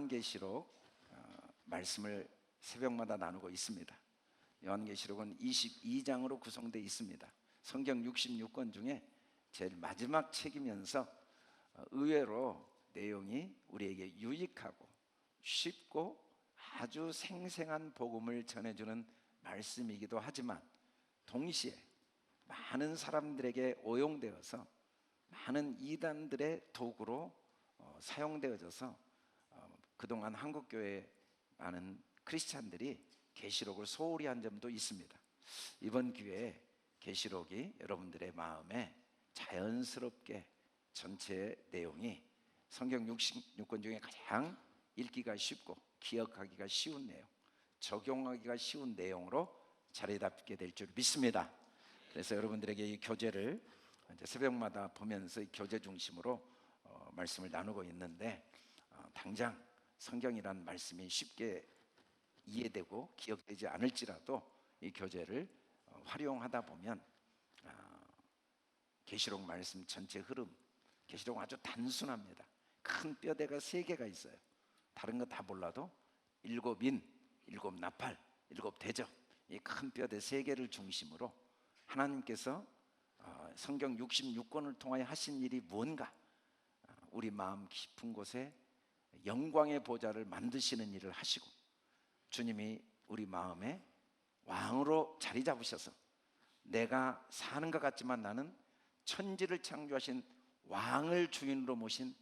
요한계시록 말씀을 새벽마다 나누고 있습니다. 요한계시록은 22장으로 구성되어 있습니다. 성경 66권 중에 제일 마지막 책이면서 의외로 내용이 우리에게 유익하고 쉽고 아주 생생한 복음을 전해주는 말씀이기도 하지만 동시에 많은 사람들에게 오용되어서 많은 이단들의 도구로 사용되어져서 그동안 한국교회 많은 크리스찬들이 계시록을 소홀히 한 점도 있습니다. 이번 기회에 계시록이 여러분들의 마음에 자연스럽게 전체 내용이 성경 66권 중에 가장 읽기가 쉽고 기억하기가 쉬운 내용, 적용하기가 쉬운 내용으로 자리 잡게 될 줄 믿습니다. 그래서 여러분들에게 이 교재를 새벽마다 보면서 이 교재 중심으로 말씀을 나누고 있는데, 당장 성경이란 말씀이 쉽게 이해되고 기억되지 않을지라도 이 교재를 활용하다 보면 계시록 말씀 전체 흐름, 계시록은 아주 단순합니다. 큰 뼈대가 3개가 있어요. 다른 거 다 몰라도 7인, 7나팔, 7대접, 이 큰 뼈대 3개를 중심으로 하나님께서 성경 66권을 통하여 하신 일이 뭔가, 우리 마음 깊은 곳에 영광의 보좌를 만드시는 일을 하시고, 주님이 우리 마음에 왕으로 자리 잡으셔서 내가 사는 것 같지만 나는 천지를 창조하신 왕을 주인으로 모신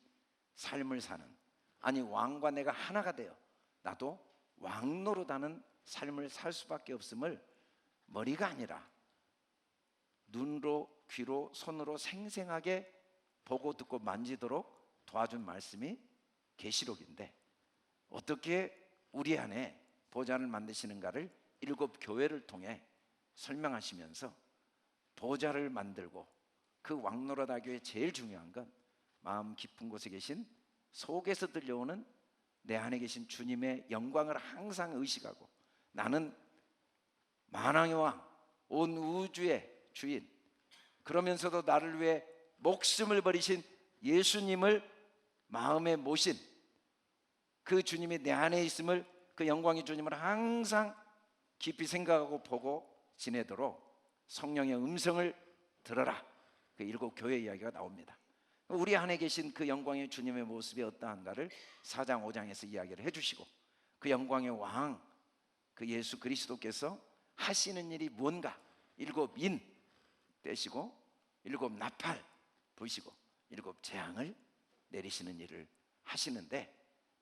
삶을 사는, 아니 왕과 내가 하나가 되어 나도 왕 노릇하는 삶을 살 수밖에 없음을 머리가 아니라 눈으로, 귀로, 손으로 생생하게 보고 듣고 만지도록 도와준 말씀이 계시록인데, 어떻게 우리 안에 보좌를 만드시는가를 7교회를 통해 설명하시면서 보좌를 만들고, 그 왕노릇하기에 제일 중요한 건 마음 깊은 곳에 계신, 속에서 들려오는 내 안에 계신 주님의 영광을 항상 의식하고, 나는 만왕의 왕, 온 우주의 주인, 그러면서도 나를 위해 목숨을 버리신 예수님을 마음에 모신 그 주님이 내 안에 있음을, 그 영광의 주님을 항상 깊이 생각하고 보고 지내도록 성령의 음성을 들어라, 그 7교회 이야기가 나옵니다. 우리 안에 계신 그 영광의 주님의 모습이 어떠한가를 4장 5장에서 이야기를 해주시고, 그 영광의 왕, 그 예수 그리스도께서 하시는 일이 뭔가 7인 떼시고 7나팔 부시고 7재앙을 내리시는 일을 하시는데,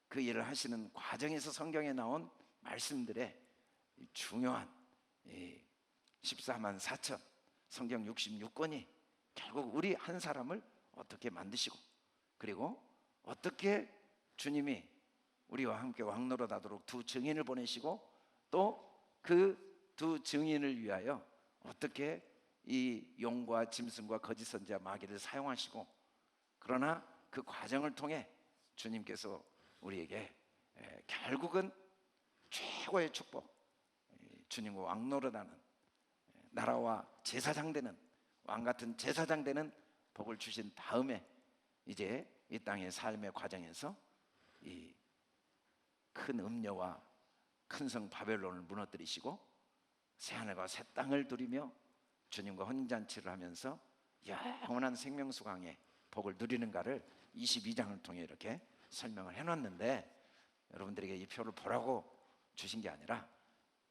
그 일을 하시는 과정에서 성경에 나온 말씀들의 중요한 14만 4천 성경 66권이 결국 우리 한 사람을 어떻게 만드시고, 그리고 어떻게 주님이 우리와 함께 왕노릇하도록 2 증인을 보내시고, 또 그 2 증인을 위하여 어떻게 이 용과 짐승과 거짓 선지자 마귀를 사용하시고, 그러나 그 과정을 통해 주님께서 우리에게 결국은 최고의 축복, 주님과 왕노릇하는, 나라와 제사장 되는, 왕같은 제사장 되는 복을 주신 다음에 이제 이 땅의 삶의 과정에서 이 큰 음녀와 큰 성 바벨론을 무너뜨리시고 새하늘과 새 땅을 누리며 주님과 혼인잔치를 하면서 영원한 생명수강의 복을 누리는가를 22장을 통해 이렇게 설명을 해놨는데, 여러분들에게 이 표를 보라고 주신 게 아니라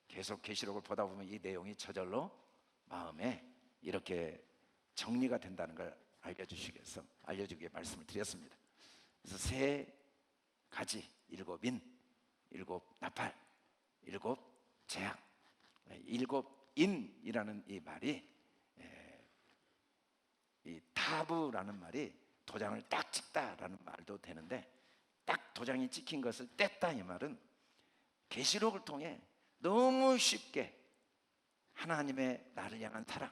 계속 계시록을 보다 보면 이 내용이 저절로 마음에 이렇게 정리가 된다는 걸 알려주기 위해 말씀을 드렸습니다. 그래서 3가지, 7인, 7나팔, 7재앙, 7인이라는 이 말이, 이 타부라는 말이 도장을 딱 찍다라는 말도 되는데, 딱 도장이 찍힌 것을 뗐다, 이 말은 계시록을 통해 너무 쉽게 하나님의 나를 향한 사랑,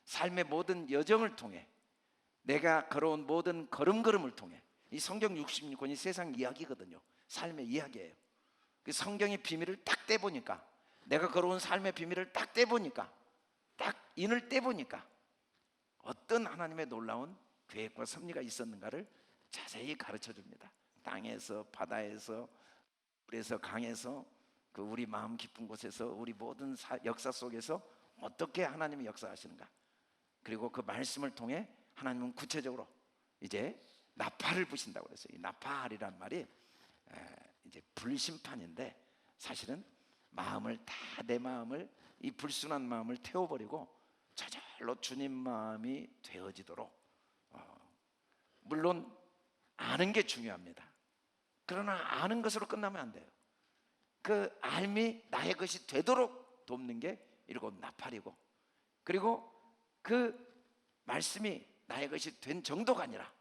삶의 모든 여정을 통해, 내가 걸어온 모든 걸음걸음을 통해, 이 성경 66권이 세상 이야기거든요. 삶의 이야기예요. 그 성경의 비밀을 딱 떼보니까, 내가 걸어온 삶의 비밀을 딱 떼보니까, 딱 인을 떼보니까 어떤 하나님의 놀라운 계획과 섭리가 있었는가를 자세히 가르쳐 줍니다. 땅에서, 바다에서, 물에서, 강에서, 그 우리 마음 깊은 곳에서, 우리 모든 역사 속에서 어떻게 하나님이 역사하시는가, 그리고 그 말씀을 통해 하나님은 구체적으로 이제 나팔을 부신다고 그랬어요. 이 나팔이란 말이 이제 불심판인데, 사실은 마음을 다, 내 마음을, 이 불순한 마음을 태워버리고 저절로 주님 마음이 되어지도록, 물론 아는 게 중요합니다. 그러나 아는 것으로 끝나면 안 돼요. 그 알미 나의 것이 되도록 돕는 게 일곱 나팔이고, 그리고 그 말씀이 나의 것이 된 정도가 아니라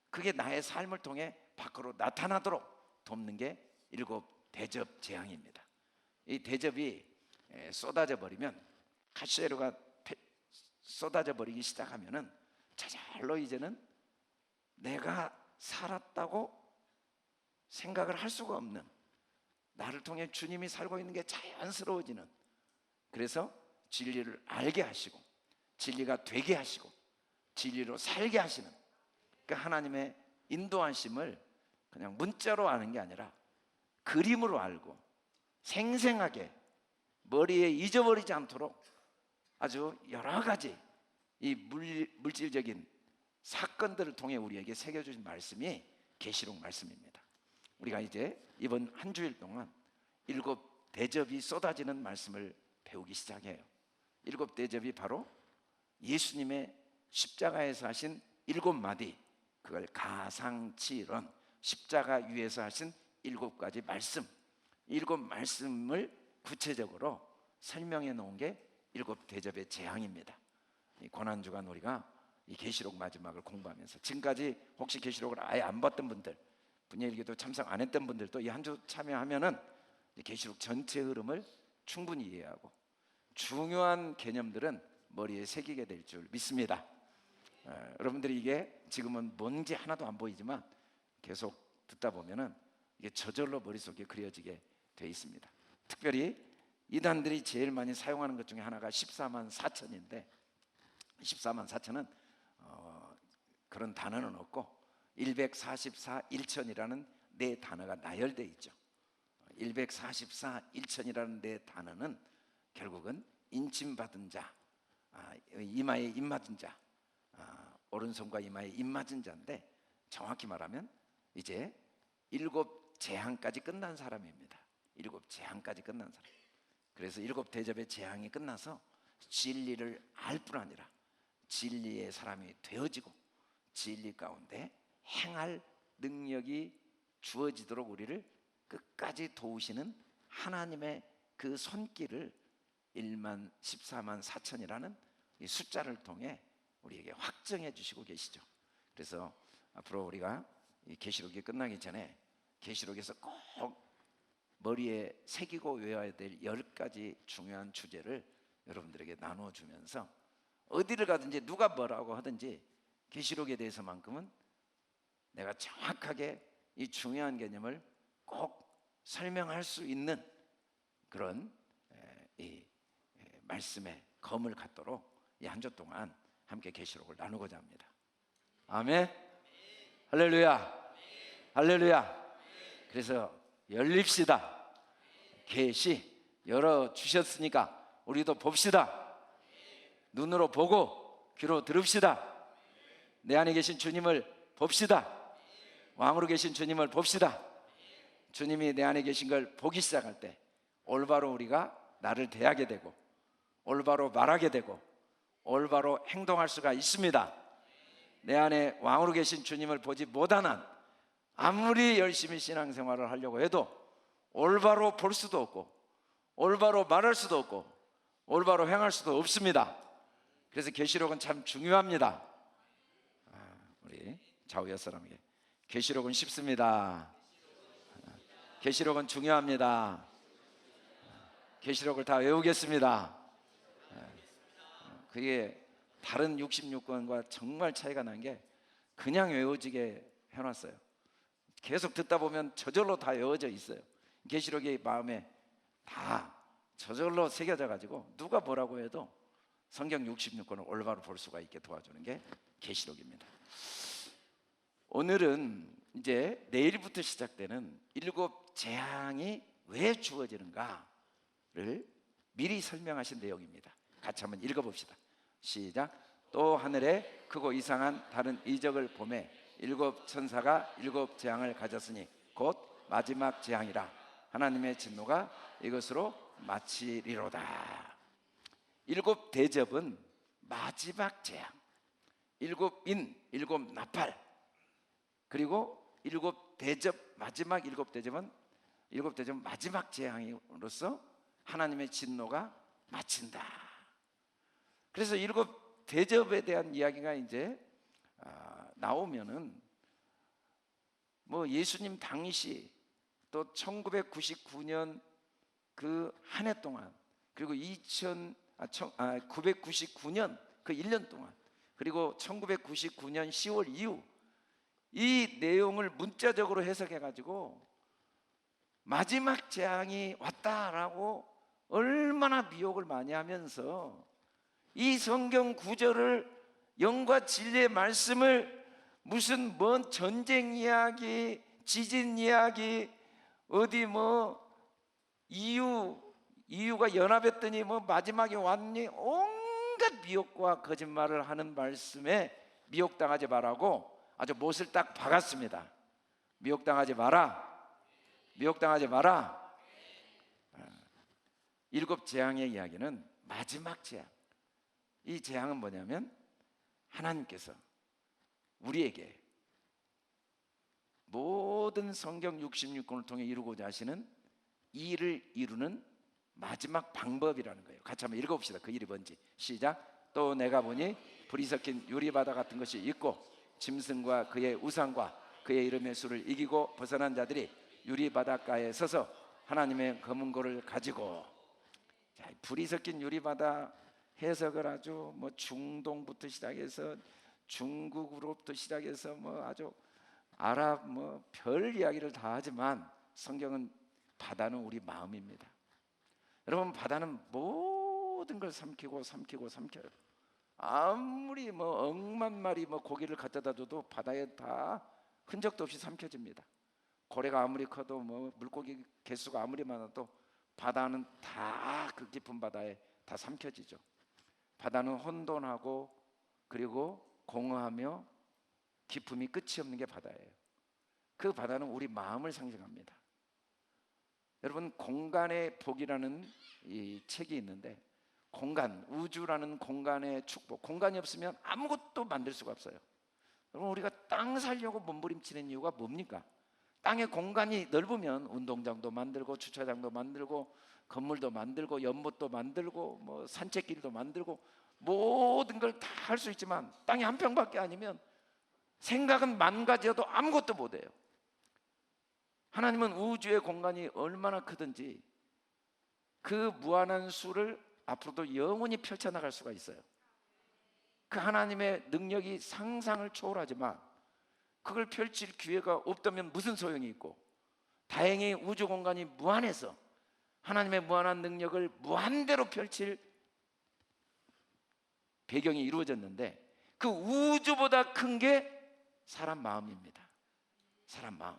그게 나의 삶을 통해 밖으로 나타나도록 돕는 게 일곱 대접 재앙입니다. 이 대접이 쏟아져 버리면, 가시에로가 쏟아져 버리기 시작하면은 저절로 이제는 내가 살았다고 생각을 할 수가 없는, 나를 통해 주님이 살고 있는 게 자연스러워지는, 그래서 진리를 알게 하시고 진리가 되게 하시고 진리로 살게 하시는, 그러니까 하나님의 인도하심을 그냥 문자로 아는 게 아니라 그림으로 알고 생생하게 머리에 잊어버리지 않도록 아주 여러 가지 이 물질적인 사건들을 통해 우리에게 새겨주신 말씀이 계시록 말씀입니다. 우리가 이제 이번 한 주일 동안 일곱 대접이 쏟아지는 말씀을 배우기 시작해요. 일곱 대접이 바로 예수님의 십자가에서 하신 일곱 마디, 그걸 가상치론, 십자가 위에서 하신 일곱 가지 말씀, 일곱 말씀을 구체적으로 설명해 놓은 게 일곱 대접의 재앙입니다. 이 고난주간 우리가 이 계시록 마지막을 공부하면서, 지금까지 혹시 계시록을 아예 안 봤던 분들, 분야일기도 참석 안 했던 분들도 이 한 주 참여하면은 계시록 전체 흐름을 충분히 이해하고 중요한 개념들은 머리에 새기게 될 줄 믿습니다. 여러분들이 이게 지금은 뭔지 하나도 안 보이지만 계속 듣다 보면은 이게 저절로 머릿속에 그려지게 돼 있습니다. 특별히 이단들이 제일 많이 사용하는 것 중에 하나가 14만 4천인데, 14만 4천은 그런 단어는 없고 144 1천이라는 네 단어가 나열되어 있죠. 144 1천이라는 네 단어는 결국은 인침받은 자, 이마에 입맞은 자, 오른손과 이마에 입맞은 자인데, 정확히 말하면 이제 일곱 재앙까지 끝난 사람입니다. 일곱 재앙까지 끝난 사람. 그래서 일곱 대접의 재앙이 끝나서 진리를 알 뿐 아니라 진리의 사람이 되어지고 진리 가운데 행할 능력이 주어지도록 우리를 끝까지 도우시는 하나님의 그 손길을 1만 14만 4천이라는 이 숫자를 통해 우리에게 확정해 주시고 계시죠. 그래서 앞으로 우리가 이 계시록이 끝나기 전에 계시록에서 꼭 머리에 새기고 외워야 될 10가지 중요한 주제를 여러분들에게 나눠주면서, 어디를 가든지 누가 뭐라고 하든지 계시록에 대해서만큼은 내가 정확하게 이 중요한 개념을 꼭 설명할 수 있는 그런 이 말씀의 검을 갖도록 이 한 주 동안 함께 계시록을 나누고자 합니다. 아멘. 할렐루야. 할렐루야. 그래서 열립시다. 계시 열어 주셨으니까 우리도 봅시다. 눈으로 보고 귀로 들읍시다. 내 안에 계신 주님을 봅시다. 왕으로 계신 주님을 봅시다. 주님이 내 안에 계신 걸 보기 시작할 때 올바로 우리가 나를 대하게 되고 올바로 말하게 되고 올바로 행동할 수가 있습니다. 내 안에 왕으로 계신 주님을 보지 못한 한 아무리 열심히 신앙생활을 하려고 해도 올바로 볼 수도 없고 올바로 말할 수도 없고 올바로 행할 수도 없습니다. 그래서 계시록은 참 중요합니다. 우리 좌우 옆사람에게 계시록은 쉽습니다. 계시록은 중요합니다. 계시록을 다 외우겠습니다. 그게 다른 66권과 정말 차이가 난 게 그냥 외워지게 해놨어요. 계속 듣다 보면 저절로 다 외워져 있어요. 계시록이 마음에 다 저절로 새겨져 가지고 누가 뭐라고 해도 성경 66권을 올바로 볼 수가 있게 도와주는 게 계시록입니다. 오늘은 이제 내일부터 시작되는 7재앙이 왜 주어지는가를 미리 설명하신 내용입니다. 같이 한번 읽어봅시다. 시작. 또 하늘에 크고 이상한 다른 이적을 보매 7천사가 7재앙을 가졌으니 곧 마지막 재앙이라. 하나님의 진노가 이것으로 마치리로다. 7대접은 마지막 재앙, 7인, 7나팔, 그리고 7대접, 마지막 7대접은 마지막 재앙으로서 하나님의 진노가 마친다. 그래서 7대접에 대한 이야기가 이제 나오면은 뭐 예수님 당시 또 1999년 그 한 해 동안, 그리고 999년 그 1년 동안, 그리고 1999년 10월 이후 이 내용을 문자적으로 해석해 가지고 마지막 재앙이 왔다라고 얼마나 미혹을 많이 하면서 이 성경 구절을, 영과 진리의 말씀을 무슨 먼 전쟁 이야기, 지진 이야기, 어디 뭐 이유가 연합했더니 뭐 마지막에 왔니, 온갖 미혹과 거짓말을 하는 말씀에 미혹당하지 말라고 아주 못을 딱 박았습니다. 미혹당하지 마라. 미혹당하지 마라. 7재앙의 이야기는 마지막 재앙. 이 재앙은 뭐냐면 하나님께서 우리에게 모든 성경 66권을 통해 이루고자 하시는 일을 이루는 마지막 방법이라는 거예요. 같이 한번 읽어봅시다. 그 일이 뭔지. 시작. 또 내가 보니 불이 섞인 유리바다 같은 것이 있고 짐승과 그의 우상과 그의 이름의 수를 이기고 벗어난 자들이 유리바닷가에 서서 하나님의 검은 고를 가지고. 자, 불이 섞인 유리바다 해석을 아주 뭐 중동부터 시작해서 중국으로부터 시작해서 뭐 아주 아랍 뭐 별 이야기를 다 하지만 성경은 바다는 우리 마음입니다. 여러분, 바다는 모든 걸 삼키고 삼켜요. 아무리 뭐 억만 마리 뭐 고기를 갖다 줘도 바다에 다 흔적도 없이 삼켜집니다. 고래가 아무리 커도 뭐 물고기 개수가 아무리 많아도 바다는 다 그 깊은 바다에 다 삼켜지죠. 바다는 혼돈하고 그리고 공허하며 깊음이 끝이 없는 게 바다예요. 그 바다는 우리 마음을 상징합니다. 여러분, 공간의 복이라는 이 책이 있는데, 공간, 우주라는 공간의 축복, 공간이 없으면 아무것도 만들 수가 없어요. 여러분, 우리가 땅 살려고 몸부림치는 이유가 뭡니까? 땅의 공간이 넓으면 운동장도 만들고 주차장도 만들고 건물도 만들고 연못도 만들고 뭐 산책길도 만들고 모든 걸 다 할 수 있지만 땅이 한 평밖에 아니면 생각은 만 가지여도 아무것도 못해요. 하나님은 우주의 공간이 얼마나 크든지 그 무한한 수를 앞으로도 영원히 펼쳐나갈 수가 있어요. 그 하나님의 능력이 상상을 초월하지만 그걸 펼칠 기회가 없다면 무슨 소용이 있고, 다행히 우주 공간이 무한해서 하나님의 무한한 능력을 무한대로 펼칠 배경이 이루어졌는데, 그 우주보다 큰 게 사람 마음입니다. 사람 마음.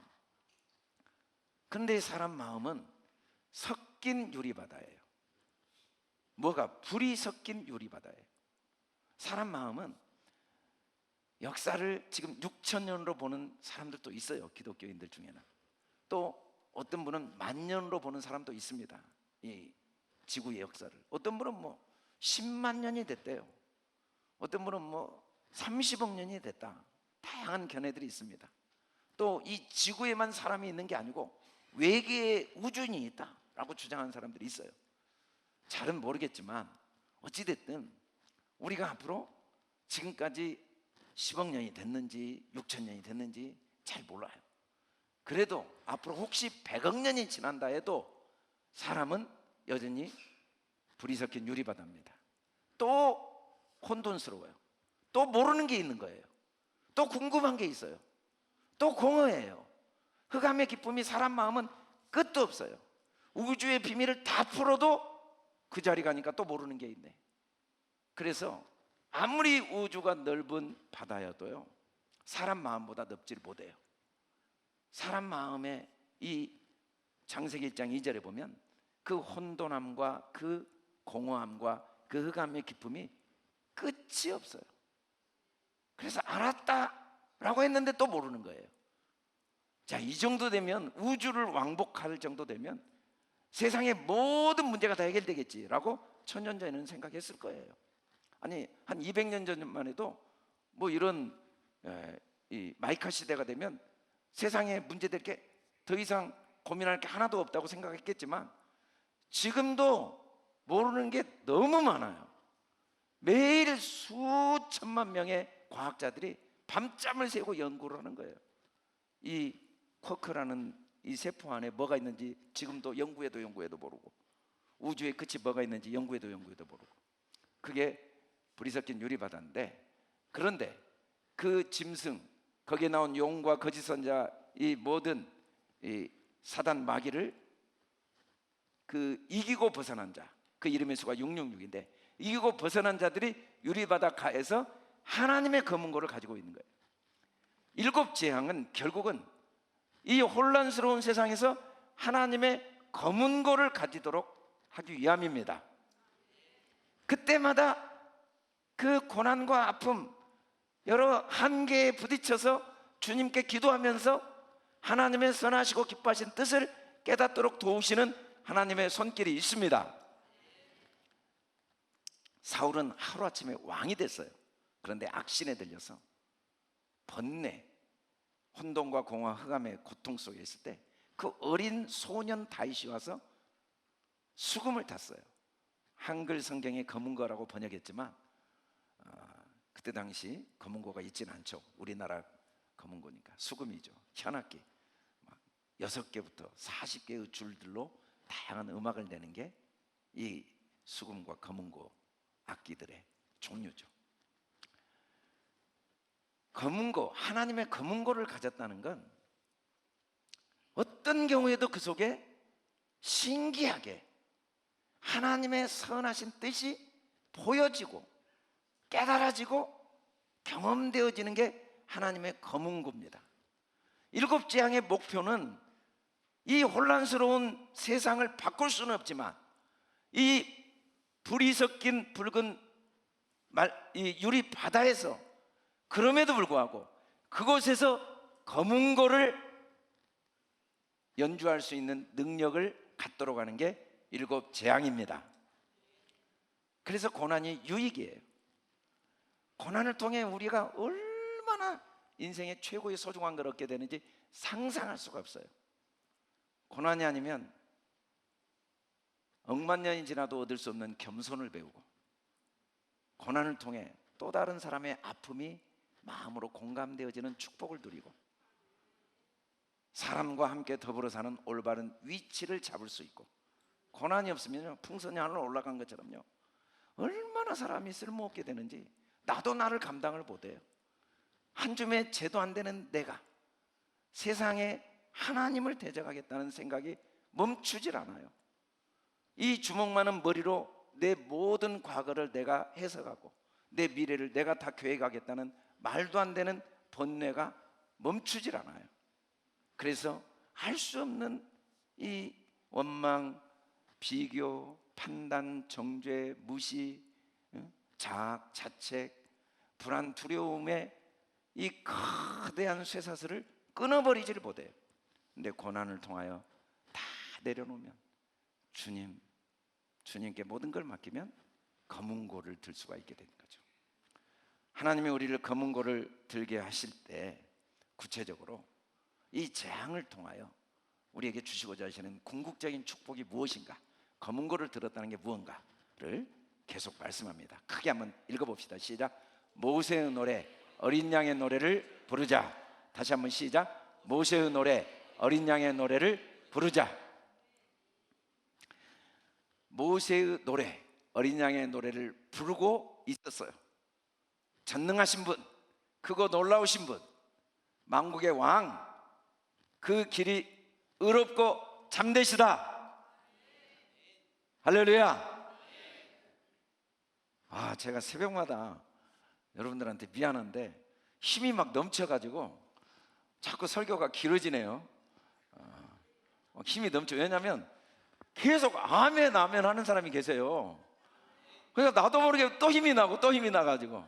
그런데 사람 마음은 섞인 유리바다예요. 뭐가? 불이 섞인 유리바다예요. 사람 마음은 역사를 지금 6,000년으로 보는 사람들도 있어요. 기독교인들 중에는. 또 어떤 분은 10,000년으로 보는 사람도 있습니다. 이 지구의 역사를. 어떤 분은 뭐 10만 년이 됐대요. 어떤 분은 뭐 30억 년이 됐다. 다양한 견해들이 있습니다. 또 이 지구에만 사람이 있는 게 아니고 외계에 우주인이 있다라고 주장하는 사람들이 있어요. 잘은 모르겠지만 어찌됐든 우리가 앞으로 지금까지 10억 년이 됐는지 6,000년이 됐는지 잘 몰라요. 그래도 앞으로 혹시 100억 년이 지난다 해도 사람은 여전히 불이 섞인 유리바다입니다. 또 혼돈스러워요. 또 모르는 게 있는 거예요. 또 궁금한 게 있어요. 또 공허해요. 흑암의 기쁨이 사람 마음은 끝도 없어요. 우주의 비밀을 다 풀어도 그 자리 가니까 또 모르는 게 있네. 그래서 아무리 우주가 넓은 바다여도요, 사람 마음보다 넓지를 못해요. 사람 마음에 이 창세기 1장 2절에 보면 그 혼돈함과 그 공허함과 그 흑암의 기쁨이 끝이 없어요. 그래서 알았다라고 했는데 또 모르는 거예요. 자, 이 정도 되면, 우주를 왕복할 정도 되면 세상의 모든 문제가 다 해결되겠지라고 천년전에는 생각했을 거예요. 아니, 한 200년 전만 해도 뭐 이런 이 마이카 시대가 되면 세상에 문제될 게 더 이상 고민할 게 하나도 없다고 생각했겠지만 지금도 모르는 게 너무 많아요. 매일 수천만 명의 과학자들이 밤잠을 새고 연구를 하는 거예요. 이 쿼크라는 이 세포 안에 뭐가 있는지 지금도 연구해도 모르고, 우주의 끝이 뭐가 있는지 연구해도 모르고, 그게 불이 섞인 유리바다인데, 그런데 그 짐승, 거기에 나온 용과 거짓 선자, 이 모든 이 사단 마귀를 그 이기고 벗어난 자, 그 이름의 수가 666인데 이기고 벗어난 자들이 유리바다 가에서 하나님의 검은고를 가지고 있는 거예요. 7 재앙은 결국은 이 혼란스러운 세상에서 하나님의 검은고를 가지도록 하기 위함입니다. 그때마다 그 고난과 아픔, 여러 한계에 부딪혀서 주님께 기도하면서 하나님의 선하시고 기뻐하신 뜻을 깨닫도록 도우시는 하나님의 손길이 있습니다. 사울은 하루아침에 왕이 됐어요. 그런데 악신에 들려서 번뇌, 혼돈과 공허, 흑암의 고통 속에 있을 때 그 어린 소년 다윗이 와서 수금을 탔어요. 한글 성경에 검은고라고 번역했지만 그때 당시 검은고가 있지는 않죠. 우리나라 검은고니까 수금이죠. 현악기 6개부터 40개의 줄들로 다양한 음악을 내는 게 이 수금과 검은고 악기들의 종류죠. 검은고, 하나님의 검은고를 가졌다는 건 어떤 경우에도 그 속에 신기하게 하나님의 선하신 뜻이 보여지고 깨달아지고 경험되어지는 게 하나님의 검은고입니다. 7 재앙의 목표는 이 혼란스러운 세상을 바꿀 수는 없지만 이 불이 섞인 붉은 이 유리 바다에서, 그럼에도 불구하고 그곳에서 검은고를 연주할 수 있는 능력을 갖도록 하는 게 7 재앙입니다. 그래서 고난이 유익이에요. 고난을 통해 우리가 얼마나 인생의 최고의 소중한 걸 얻게 되는지 상상할 수가 없어요. 고난이 아니면 억만 년이 지나도 얻을 수 없는 겸손을 배우고, 고난을 통해 또 다른 사람의 아픔이 마음으로 공감되어지는 축복을 누리고, 사람과 함께 더불어 사는 올바른 위치를 잡을 수 있고, 고난이 없으면 풍선이 하늘로 올라간 것처럼요, 얼마나 사람이 쓸모없게 되는지 나도 나를 감당을 못해요. 한 줌의 죄도 안 되는 내가 세상에 하나님을 대적하겠다는 생각이 멈추질 않아요. 이 주먹 많은 머리로 내 모든 과거를 내가 해석하고 내 미래를 내가 다 계획하겠다는 말도 안 되는 번뇌가 멈추질 않아요. 그래서 할 수 없는 이 원망, 비교, 판단, 정죄, 무시, 자학, 자책, 불안, 두려움의 이 거대한 쇠사슬을 끊어버리지를 못해요. 근데 고난을 통하여 다 내려놓으면 주님께 모든 걸 맡기면 검은고를 들 수가 있게 되는 거죠. 하나님이 우리를 검은고를 들게 하실 때 구체적으로 이 재앙을 통하여 우리에게 주시고자 하시는 궁극적인 축복이 무엇인가, 검은고를 들었다는 게 무언가를 계속 말씀합니다. 크게 한번 읽어봅시다. 시작. 모세의 노래, 어린 양의 노래를 부르자. 다시 한번 시작. 모세의 노래, 어린 양의 노래를 부르자. 모세의 노래, 어린 양의 노래를 부르고 있었어요. 전능하신 분, 크고 놀라우신 분, 만국의 왕, 그 길이 의롭고 참되시다. 할렐루야. 제가 새벽마다 여러분들한테 미안한데 힘이 막 넘쳐가지고 자꾸 설교가 길어지네요. 힘이 넘쳐. 왜냐하면 계속 아멘 아멘 하는 사람이 계세요. 그래서 나도 모르게 또 힘이 나고 또 힘이 나가지고.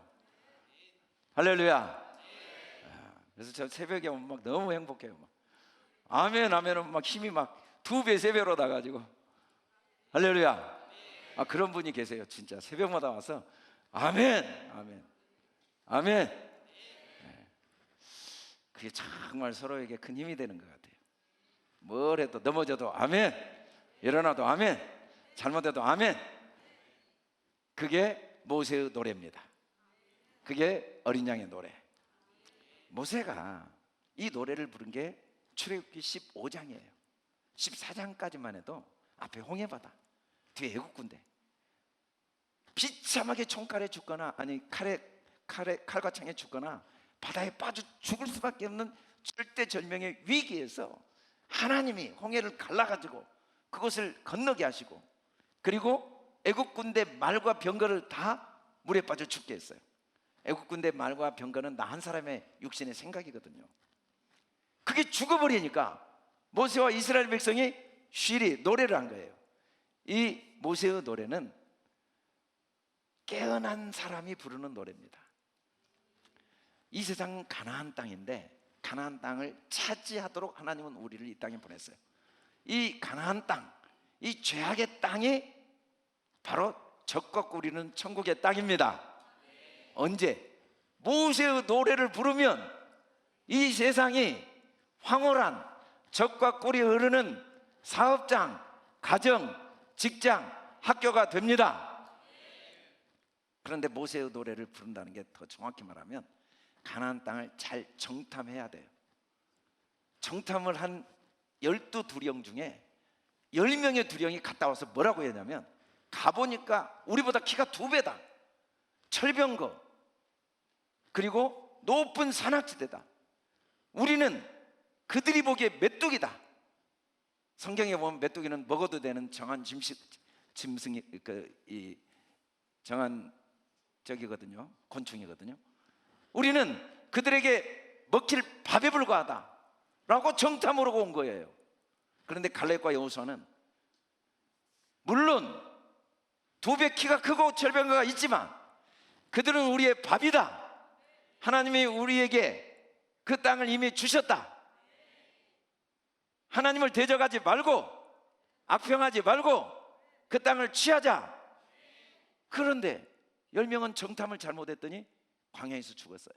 할렐루야. 그래서 저 새벽에 오면 막 너무 행복해요. 막. 아멘 아멘은 막 힘이 막 2배 3배로 나가지고. 할렐루야. 그런 분이 계세요. 진짜 새벽마다 와서 아멘 아멘 아멘. 그게 정말 서로에게 큰 힘이 되는 것 같아요. 뭘 해도 넘어져도 아멘, 일어나도 아멘, 잘못해도 아멘. 그게 모세의 노래입니다. 그게 어린 양의 노래. 모세가 이 노래를 부른 게 출애굽기 15장이에요 14장까지만 해도 앞에 홍해바다, 뒤에 애국군대, 비참하게 총칼에 죽거나 아니 칼과 창에 죽거나 바다에 빠져 죽을 수밖에 없는 절대절명의 위기에서 하나님이 홍해를 갈라가지고 그것을 건너게 하시고, 그리고 애국군대 말과 병거를 다 물에 빠져 죽게 했어요. 애국군대 말과 병거는 나 한 사람의 육신의 생각이거든요. 그게 죽어버리니까 모세와 이스라엘 백성이 쉬리 노래를 한 거예요. 이 모세의 노래는 깨어난 사람이 부르는 노래입니다. 이 세상은 가나안 땅인데 가나안 땅을 차지하도록 하나님은 우리를 이 땅에 보냈어요. 이 가나안 땅, 이 죄악의 땅이 바로 적과 꾸리는 천국의 땅입니다. 언제? 모세의 노래를 부르면 이 세상이 황홀한 적과 꿀이 흐르는 사업장, 가정, 직장, 학교가 됩니다. 그런데 모세의 노래를 부른다는 게 더 정확히 말하면 가나안 땅을 잘 정탐해야 돼요. 정탐을 한 12두령 중에 10명의 두령이 갔다 와서 뭐라고 했냐면, 가보니까 우리보다 키가 2배다, 철병거, 그리고 높은 산악지대다. 우리는 그들이 보기에 메뚜기다. 성경에 보면 메뚜기는 먹어도 되는 정한 짐승이 정한 저기거든요, 곤충이거든요. 우리는 그들에게 먹힐 밥에 불과하다 라고 정탐으로 온 거예요. 그런데 갈렙과 여호수아는 물론 2배 키가 크고 철병거가 있지만 그들은 우리의 밥이다, 하나님이 우리에게 그 땅을 이미 주셨다, 하나님을 대적하지 말고 악평하지 말고 그 땅을 취하자. 그런데 10명은 정탐을 잘못했더니 광야에서 죽었어요.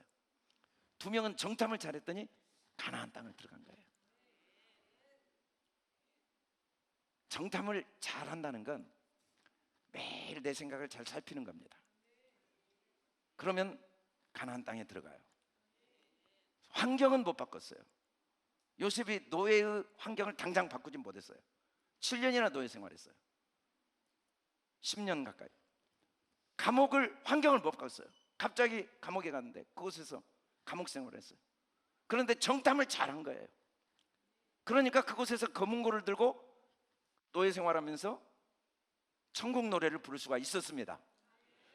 2명은 정탐을 잘했더니 가나안 땅을 들어간 거예요. 정탐을 잘한다는 건 매일 내 생각을 잘 살피는 겁니다. 그러면 가나안 땅에 들어가요. 환경은 못 바꿨어요. 요셉이 노예의 환경을 당장 바꾸지 못했어요. 7년이나 노예 생활했어요. 10년 가까이. 환경을 못 바꿨어요. 갑자기 감옥에 갔는데 그곳에서 감옥 생활을 했어요. 그런데 정탐을 잘한 거예요. 그러니까 그곳에서 검은고를 들고 노예 생활하면서 천국 노래를 부를 수가 있었습니다.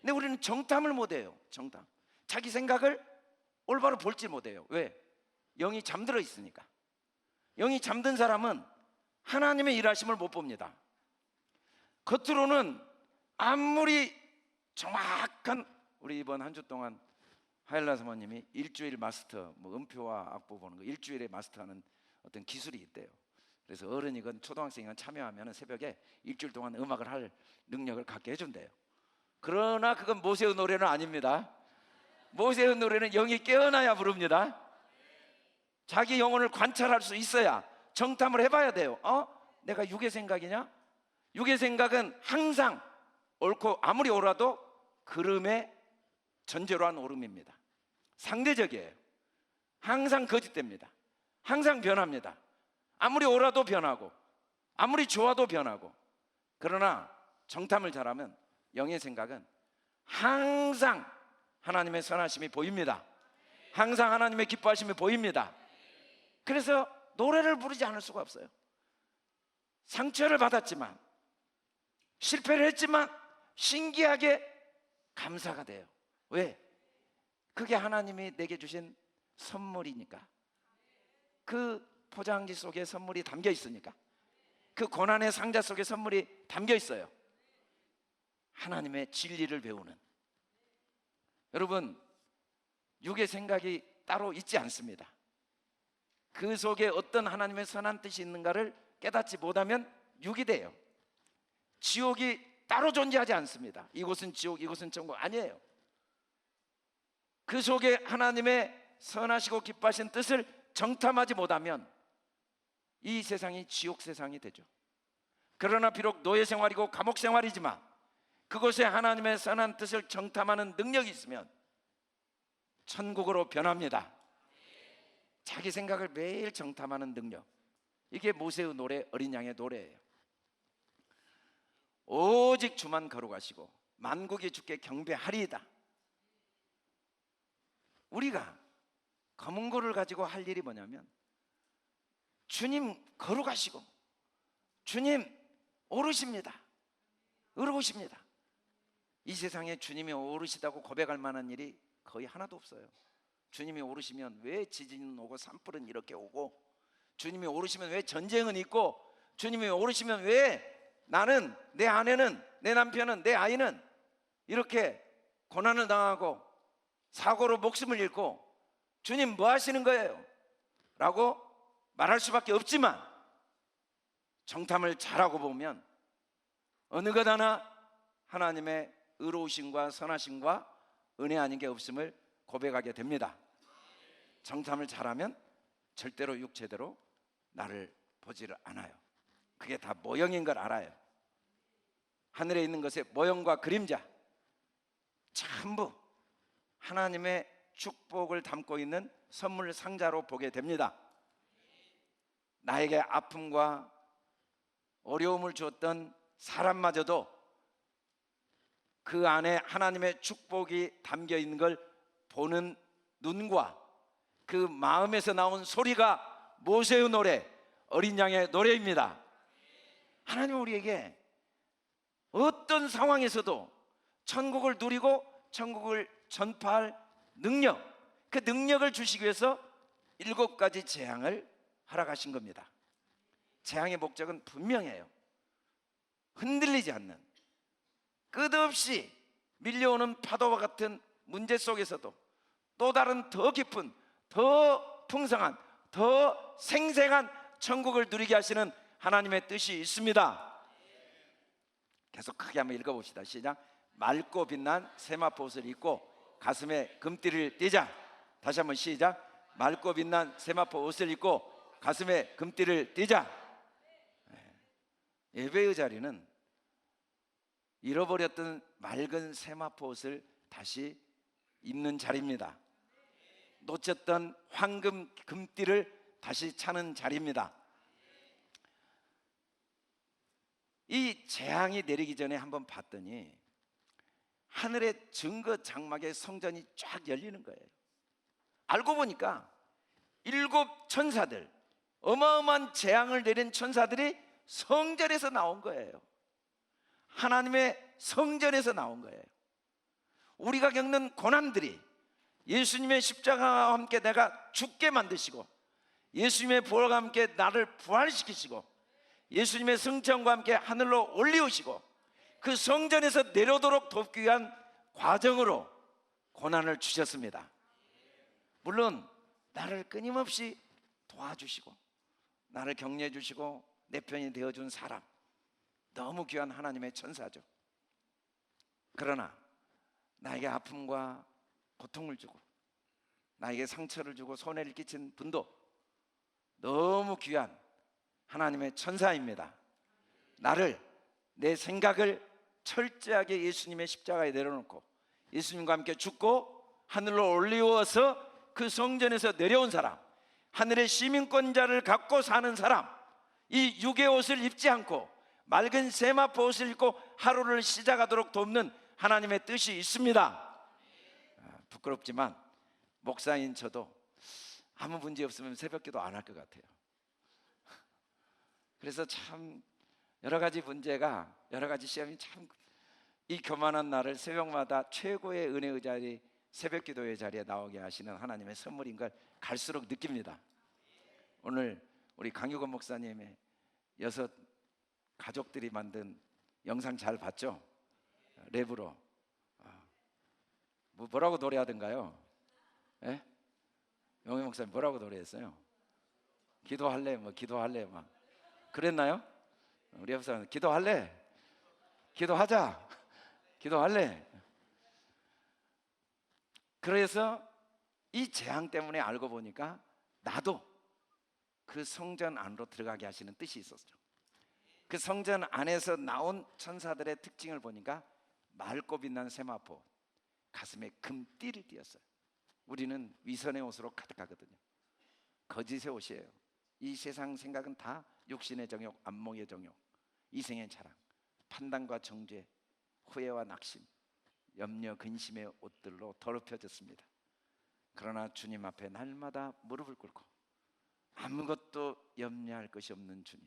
근데 우리는 정탐을 못해요. 정탐. 자기 생각을 올바로 볼지 못해요. 왜? 영이 잠들어 있으니까. 영이 잠든 사람은 하나님의 일하심을 못 봅니다. 겉으로는 아무리 정확한, 우리 이번 한 주 동안 하일라 사모님이 일주일 마스터, 음표와 악보 보는 거 일주일에 마스터하는 어떤 기술이 있대요. 그래서 어른이건 초등학생이건 참여하면 새벽에 일주일 동안 음악을 할 능력을 갖게 해준대요. 그러나 그건 모세의 노래는 아닙니다. 모세의 노래는 영이 깨어나야 부릅니다. 자기 영혼을 관찰할 수 있어야, 정탐을 해봐야 돼요. 내가 육의 생각이냐? 육의 생각은 항상 옳고 아무리 옳아도 걸음의 전제로 한 오름입니다. 상대적이에요. 항상 거짓됩니다. 항상 변합니다. 아무리 옳아도 변하고 아무리 좋아도 변하고. 그러나 정탐을 잘하면 영의 생각은 항상 하나님의 선하심이 보입니다. 항상 하나님의 기뻐하심이 보입니다. 그래서 노래를 부르지 않을 수가 없어요. 상처를 받았지만, 실패를 했지만 신기하게 감사가 돼요. 왜? 그게 하나님이 내게 주신 선물이니까, 그 포장지 속에 선물이 담겨 있으니까, 그 고난의 상자 속에 선물이 담겨 있어요. 하나님의 진리를 배우는, 여러분, 육의 생각이 따로 있지 않습니다. 그 속에 어떤 하나님의 선한 뜻이 있는가를 깨닫지 못하면 육이 돼요. 지옥이 따로 존재하지 않습니다. 이곳은 지옥, 이곳은 천국 아니에요. 그 속에 하나님의 선하시고 기뻐하신 뜻을 정탐하지 못하면 이 세상이 지옥 세상이 되죠. 그러나 비록 노예 생활이고 감옥 생활이지만 그곳에 하나님의 선한 뜻을 정탐하는 능력이 있으면 천국으로 변합니다. 자기 생각을 매일 정탐하는 능력, 이게 모세의 노래, 어린 양의 노래예요. 오직 주만 거룩하시고 만국이 주께 경배하리이다. 우리가 검은고를 가지고 할 일이 뭐냐면, 주님 거룩하시고 주님 오르십니다, 의로우십니다. 이 세상에 주님이 오르시다고 고백할 만한 일이 거의 하나도 없어요. 주님이 오르시면 왜 지진은 오고 산불은 이렇게 오고, 주님이 오르시면 왜 전쟁은 있고, 주님이 오르시면 왜 나는, 내 아내는, 내 남편은, 내 아이는 이렇게 고난을 당하고 사고로 목숨을 잃고, 주님 뭐 하시는 거예요? 라고 말할 수밖에 없지만, 정탐을 잘하고 보면 어느 것 하나 하나님의 의로우심과 선하심과 은혜 아닌 게 없음을 고백하게 됩니다. 정탐을 잘하면 절대로 육체대로 나를 보지를 않아요. 그게 다 모형인 걸 알아요. 하늘에 있는 것의 모형과 그림자 전부 하나님의 축복을 담고 있는 선물 상자로 보게 됩니다. 나에게 아픔과 어려움을 주었던 사람마저도 그 안에 하나님의 축복이 담겨 있는 걸 보는 눈과 그 마음에서 나온 소리가 모세의 노래, 어린 양의 노래입니다. 하나님은 우리에게 어떤 상황에서도 천국을 누리고 천국을 전파할 능력, 그 능력을 주시기 위해서 7가지 재앙을 허락하신 겁니다. 재앙의 목적은 분명해요. 흔들리지 않는, 끝없이 밀려오는 파도와 같은 문제 속에서도 또 다른 더 깊은, 더 풍성한, 더 생생한 천국을 누리게 하시는 하나님의 뜻이 있습니다. 계속 크게 한번 읽어봅시다. 시작. 맑고 빛난 세마포 옷을 입고 가슴에 금띠를 띠자. 다시 한번 시작. 맑고 빛난 세마포 옷을 입고 가슴에 금띠를 띠자. 예배의 자리는 잃어버렸던 맑은 세마포 옷을 다시 입는 자리입니다. 놓쳤던 황금 금띠를 다시 차는 자리입니다. 이 재앙이 내리기 전에 한번 봤더니 하늘의 증거 장막의 성전이 쫙 열리는 거예요. 알고 보니까 7 천사들, 어마어마한 재앙을 내린 천사들이 성전에서 나온 거예요. 하나님의 성전에서 나온 거예요. 우리가 겪는 고난들이 예수님의 십자가와 함께 내가 죽게 만드시고, 예수님의 부활과 함께 나를 부활시키시고, 예수님의 승천과 함께 하늘로 올리우시고, 그 성전에서 내려오도록 돕기 위한 과정으로 고난을 주셨습니다. 물론 나를 끊임없이 도와주시고 나를 격려해 주시고 내 편이 되어준 사람, 너무 귀한 하나님의 천사죠. 그러나 나에게 아픔과 고통을 주고 나에게 상처를 주고 손해를 끼친 분도 너무 귀한 하나님의 천사입니다. 나를, 내 생각을 철저하게 예수님의 십자가에 내려놓고 예수님과 함께 죽고 하늘로 올리워서 그 성전에서 내려온 사람, 하늘의 시민권자를 갖고 사는 사람, 이 육의 옷을 입지 않고 맑은 세마포 옷을 입고 하루를 시작하도록 돕는 하나님의 뜻이 있습니다. 부끄럽지만 목사인 저도 아무 문제 없으면 새벽기도 안 할 것 같아요. 그래서 참 여러 가지 문제가, 여러 가지 시험이 참, 이 교만한 나를 새벽마다 최고의 은혜의 자리 새벽기도의 자리에 나오게 하시는 하나님의 선물인 걸 갈수록 느낍니다. 오늘 우리 강유건 목사님의 6 가족들이 만든 영상 잘 봤죠? 랩으로 뭐라고 노래하던가요? 예? 영희 목사님 뭐라고 노래했어요? 기도할래? 뭐 기도할래? 막 그랬나요? 우리 옆 사람 기도할래? 기도하자. 기도할래? 그래서 이 재앙 때문에 알고 보니까 나도 그 성전 안으로 들어가게 하시는 뜻이 있었죠. 그 성전 안에서 나온 천사들의 특징을 보니까 맑고 빛난 세마포, 가슴에 금띠를 띄었어요. 우리는 위선의 옷으로 가득하거든요. 거짓의 옷이에요. 이 세상 생각은 다 육신의 정욕, 안목의 정욕, 이생의 자랑, 판단과 정죄, 후회와 낙심, 염려, 근심의 옷들로 더럽혀졌습니다. 그러나 주님 앞에 날마다 무릎을 꿇고 아무것도 염려할 것이 없는 주님,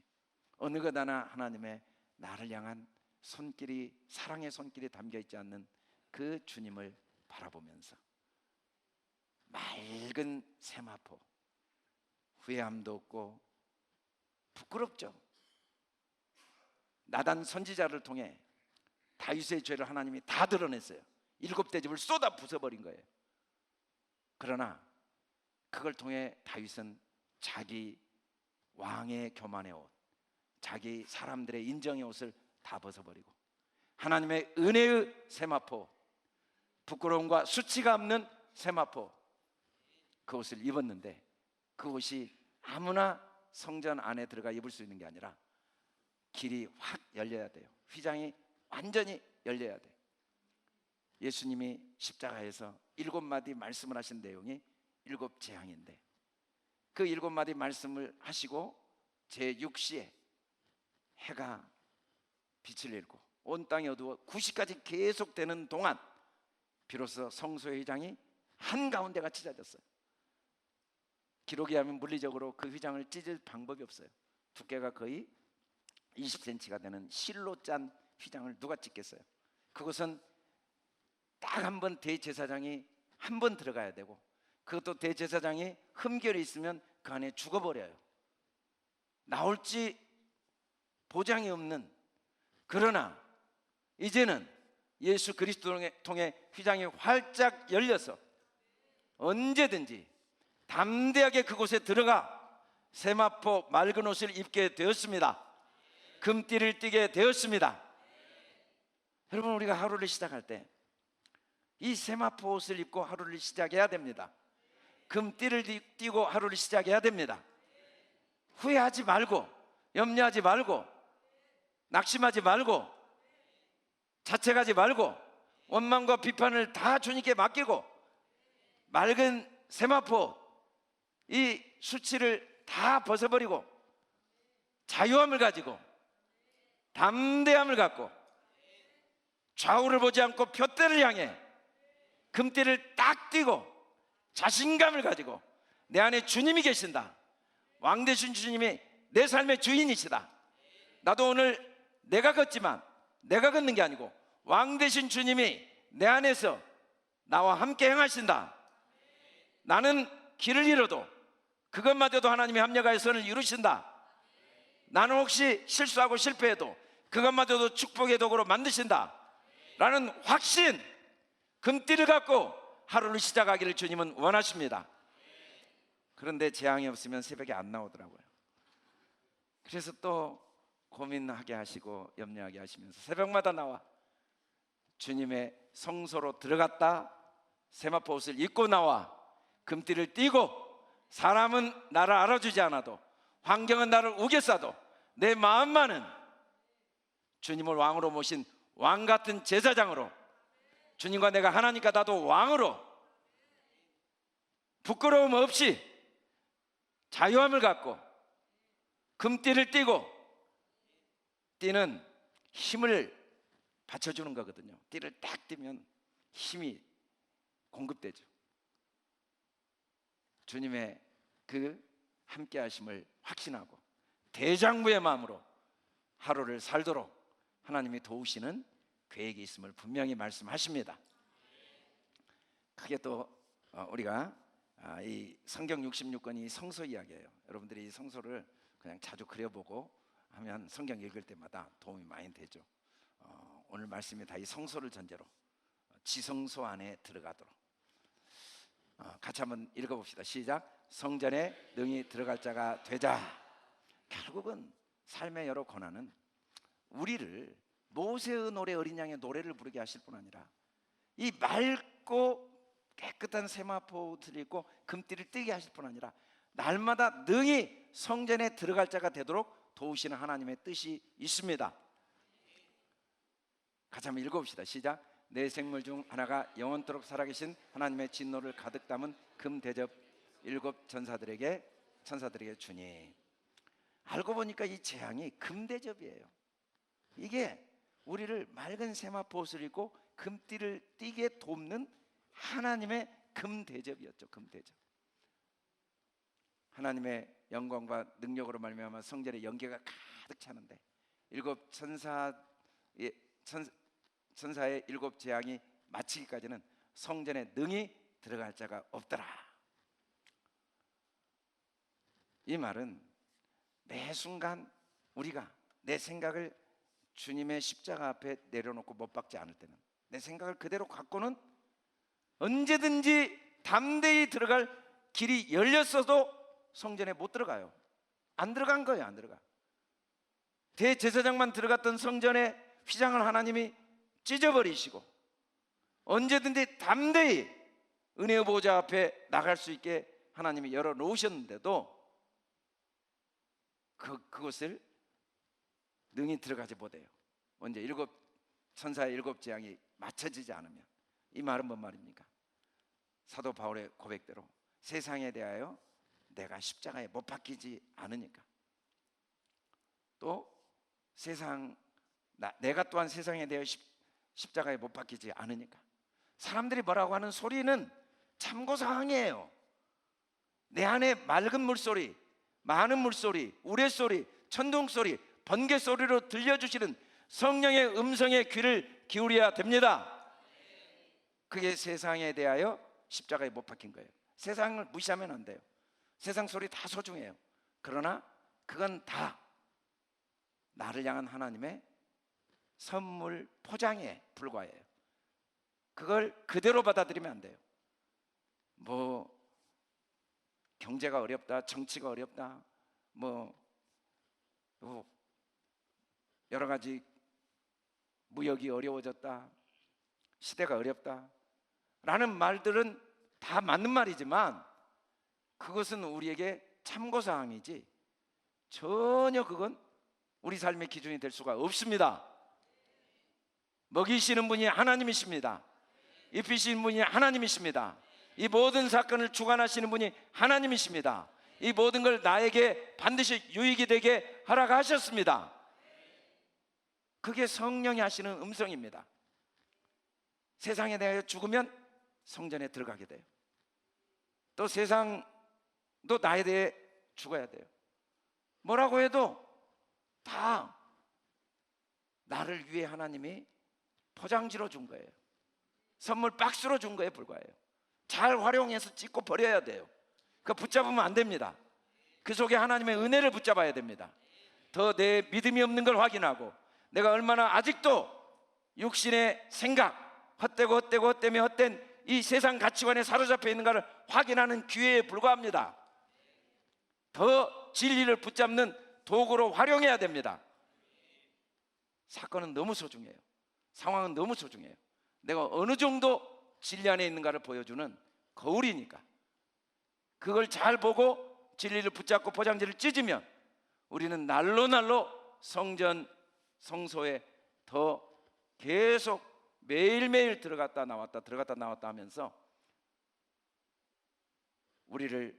어느 것 하나 하나님의 나를 향한 손길이, 사랑의 손길이 담겨있지 않는 그 주님을 바라보면서 맑은 세마포, 후회함도 없고 부끄럽죠. 나단 선지자를 통해 다윗의 죄를 하나님이 다 드러냈어요. 7대집을 쏟아 부숴버린 거예요. 그러나 그걸 통해 다윗은 자기 왕의 교만의 옷, 자기 사람들의 인정의 옷을 다 벗어버리고 하나님의 은혜의 세마포, 부끄러움과 수치가 없는 세마포, 그 옷을 입었는데 그 옷이 아무나 성전 안에 들어가 입을 수 있는 게 아니라 길이 확 열려야 돼요. 휘장이 완전히 열려야 돼요. 예수님이 십자가에서 7마디 말씀을 하신 내용이 7재앙인데 그 7마디 말씀을 하시고 제6시에 해가 빛을 잃고 온 땅이 어두워 9시까지 계속되는 동안 비로소 성소의 휘장이 한가운데가 찢어졌어요. 기록에 하면 물리적으로 그 휘장을 찢을 방법이 없어요. 두께가 거의 20cm가 되는 실로 짠 휘장을 누가 찢겠어요? 그것은 딱 한 번 대제사장이 한 번 들어가야 되고 그것도 대제사장이 흠결이 있으면 그 안에 죽어버려요. 나올지 보장이 없는, 그러나 이제는 예수 그리스도를 통해 휘장이 활짝 열려서 언제든지 담대하게 그곳에 들어가 세마포 맑은 옷을 입게 되었습니다. 금띠를 띠게 되었습니다. 여러분, 우리가 하루를 시작할 때 이 세마포 옷을 입고 하루를 시작해야 됩니다. 금띠를 띠고 하루를 시작해야 됩니다. 후회하지 말고, 염려하지 말고, 낙심하지 말고, 자책하지 말고, 원망과 비판을 다 주님께 맡기고 맑은 세마포, 이 수치를 다 벗어버리고 자유함을 가지고 담대함을 갖고 좌우를 보지 않고 둯대를 향해 금띠를 딱 띠고 자신감을 가지고 내 안에 주님이 계신다. 왕 되신 주님이 내 삶의 주인이시다. 나도 오늘 내가 걷지만 내가 걷는 게 아니고 왕 되신 주님이 내 안에서 나와 함께 행하신다. 나는 길을 잃어도 그것마저도 하나님이 합력하여 선을 이루신다. 나는 혹시 실수하고 실패해도 그것마저도 축복의 도구로 만드신다 라는 확신, 금띠를 갖고 하루를 시작하기를 주님은 원하십니다. 그런데 재앙이 없으면 새벽에 안 나오더라고요. 그래서 또 고민하게 하시고 염려하게 하시면서 새벽마다 나와 주님의 성소로 들어갔다 세마포 옷을 입고 나와 금띠를 띠고, 사람은 나를 알아주지 않아도, 환경은 나를 우겨싸도 내 마음만은 주님을 왕으로 모신 왕같은 제사장으로, 주님과 내가 하나님과 나도 왕으로 부끄러움 없이 자유함을 갖고 금띠를 띠고, 띠는 힘을 받쳐주는 거거든요. 띠를 딱 띠면 힘이 공급되죠. 주님의 그 함께 하심을 확신하고 대장부의 마음으로 하루를 살도록 하나님이 도우시는 계획이 있음을 분명히 말씀하십니다. 크게 또 우리가 이 성경 66권이 성소 이야기예요. 여러분들이 이 성소를 그냥 자주 그려보고 하면 성경 읽을 때마다 도움이 많이 되죠. 오늘 말씀이 다 이 성소를 전제로 지성소 안에 들어가도록 같이 한번 읽어봅시다. 시작. 성전에 능히 들어갈 자가 되자. 결국은 삶의 여러 고난은 우리를 모세의 노래 어린 양의 노래를 부르게 하실 뿐 아니라 이 맑고 깨끗한 세마포 옷을 입고 금띠를 띠게 하실 뿐 아니라 날마다 능히 성전에 들어갈 자가 되도록 도우시는 하나님의 뜻이 있습니다. 같이 한번 읽어봅시다. 시작. 내 생물 중 하나가 영원토록 살아계신 하나님의 진노를 가득 담은 금 대접 7 천사들에게 주니. 알고 보니까 이 재앙이 금 대접이에요. 이게 우리를 맑은 세마포 옷을 입고 금띠를 띠게 돕는 하나님의 금 대접이었죠. 금 대접. 하나님의 영광과 능력으로 말미암아 성전에 연기가 가득 차는데 7 천사의 7 재앙이 마치기까지는 성전에 능히 들어갈 자가 없더라. 이 말은 매 순간 우리가 내 생각을 주님의 십자가 앞에 내려놓고 못 박지 않을 때는, 내 생각을 그대로 갖고는 언제든지 담대히 들어갈 길이 열렸어도 성전에 못 들어가요. 안 들어간 거예요. 안 들어가. 대제사장만 들어갔던 성전의 휘장을 하나님이 찢어버리시고 언제든지 담대히 은혜의 보좌 앞에 나갈 수 있게 하나님이 열어놓으셨는데도 그것을 능히 들어가지 못해요. 언제 천사의 7 재앙이 맞춰지지 않으면. 이 말은 뭔 말입니까? 사도 바울의 고백대로 세상에 대하여 내가 십자가에 못 박히지 않으니까, 또 내가 또한 세상에 대하여 십자가에 못 박히지 않으니까 사람들이 뭐라고 하는 소리는 참고사항이에요. 내 안에 맑은 물소리, 많은 물소리, 우레소리, 천둥소리, 번개소리로 들려주시는 성령의 음성에 귀를 기울여야 됩니다. 그게 세상에 대하여 십자가에 못 박힌 거예요. 세상을 무시하면 안 돼요. 세상 소리 다 소중해요. 그러나 그건 다 나를 향한 하나님의 선물 포장에 불과해요. 그걸 그대로 받아들이면 안 돼요. 뭐 경제가 어렵다, 정치가 어렵다, 뭐 여러 가지 무역이 어려워졌다, 시대가 어렵다 라는 말들은 다 맞는 말이지만 그것은 우리에게 참고사항이지 전혀 그건 우리 삶의 기준이 될 수가 없습니다. 먹이시는 분이 하나님이십니다. 입히시는 분이 하나님이십니다. 이 모든 사건을 주관하시는 분이 하나님이십니다. 이 모든 걸 나에게 반드시 유익이 되게 허락하셨습니다. 그게 성령이 하시는 음성입니다. 세상에 대하여 죽으면 성전에 들어가게 돼요. 또 세상도 나에 대해 죽어야 돼요. 뭐라고 해도 다 나를 위해 하나님이 포장지로 준 거예요. 선물 박스로 준 거에 불과해요. 잘 활용해서 찍고 버려야 돼요. 그거 붙잡으면 안 됩니다. 그 속에 하나님의 은혜를 붙잡아야 됩니다. 더 내 믿음이 없는 걸 확인하고 내가 얼마나 아직도 육신의 생각, 헛되며 헛된 이 세상 가치관에 사로잡혀 있는가를 확인하는 기회에 불과합니다. 더 진리를 붙잡는 도구로 활용해야 됩니다. 사건은 너무 소중해요. 상황은 너무 소중해요. 내가 어느 정도 진리 안에 있는가를 보여주는 거울이니까 그걸 잘 보고 진리를 붙잡고 포장지를 찢으면 우리는 날로 성소에 더 계속 매일매일 들어갔다 나왔다 하면서 우리를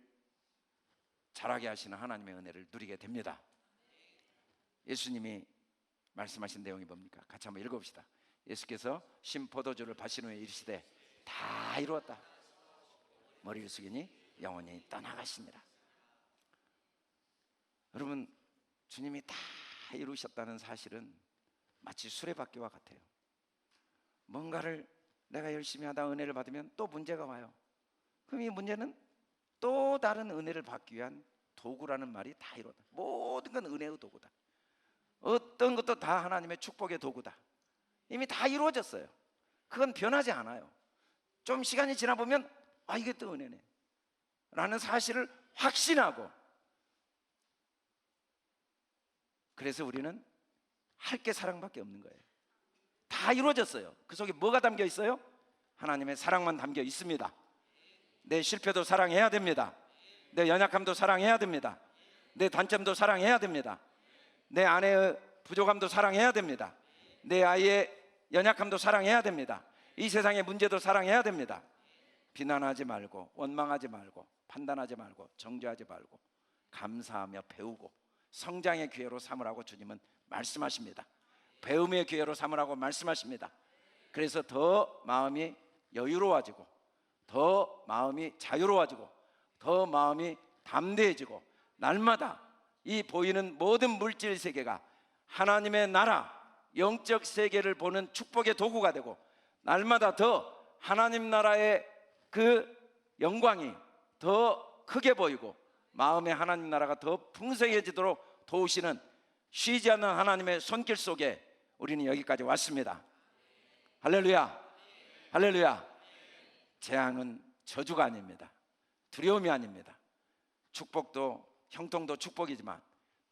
자라게 하시는 하나님의 은혜를 누리게 됩니다. 예수님이 말씀하신 내용이 뭡니까? 같이 한번 읽어봅시다. 예수께서 신 포도주를 바신 후에 이르시되 다 이루었다. 머리를 숙이니 영원히 떠나가시니라. 여러분, 주님이 다 이루셨다는 사실은 마치 수레바퀴와 같아요. 뭔가를 내가 열심히 하다 은혜를 받으면 또 문제가 와요. 그럼 이 문제는 또 다른 은혜를 받기 위한 도구라는 말이 다 이루어다. 모든 건 은혜의 도구다. 어떤 것도 다 하나님의 축복의 도구다. 이미 다 이루어졌어요. 그건 변하지 않아요. 좀 시간이 지나 보면 아, 이게 또 은혜네 라는 사실을 확신하고, 그래서 우리는 할 게 사랑밖에 없는 거예요. 다 이루어졌어요. 그 속에 뭐가 담겨 있어요? 하나님의 사랑만 담겨 있습니다. 내 실패도 사랑해야 됩니다. 내 연약함도 사랑해야 됩니다. 내 단점도 사랑해야 됩니다. 내 아내의 부족함도 사랑해야 됩니다. 내 아이의 연약함도 사랑해야 됩니다. 이 세상의 문제도 사랑해야 됩니다. 비난하지 말고, 원망하지 말고, 판단하지 말고, 정죄하지 말고, 감사하며 배우고 성장의 기회로 삼으라고 주님은 말씀하십니다. 배움의 기회로 삼으라고 말씀하십니다. 그래서 더 마음이 여유로워지고, 더 마음이 자유로워지고, 더 마음이 담대해지고, 날마다 이 보이는 모든 물질 세계가 하나님의 나라, 영적 세계를 보는 축복의 도구가 되고, 날마다 더 하나님 나라의 그 영광이 더 크게 보이고, 마음의 하나님 나라가 더 풍성해지도록 도우시는 쉬지 않는 하나님의 손길 속에 우리는 여기까지 왔습니다. 할렐루야, 할렐루야. 재앙은 저주가 아닙니다. 두려움이 아닙니다. 축복도, 형통도 축복이지만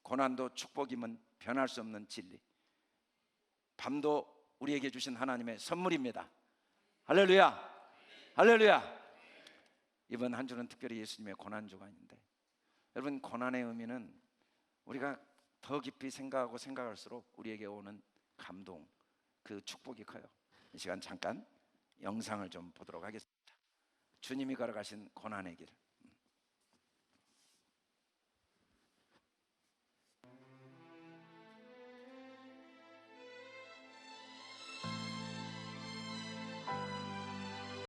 고난도 축복임은 변할 수 없는 진리. 밤도 우리에게 주신 하나님의 선물입니다. 할렐루야, 할렐루야. 이번 한 주는 특별히 예수님의 고난 주간인데, 여러분, 고난의 의미는 우리가 더 깊이 생각할수록 우리에게 오는 감동, 그 축복이 커요. 이 시간 잠깐 영상을 좀 보도록 하겠습니다. 주님이 걸어가신 고난의 길.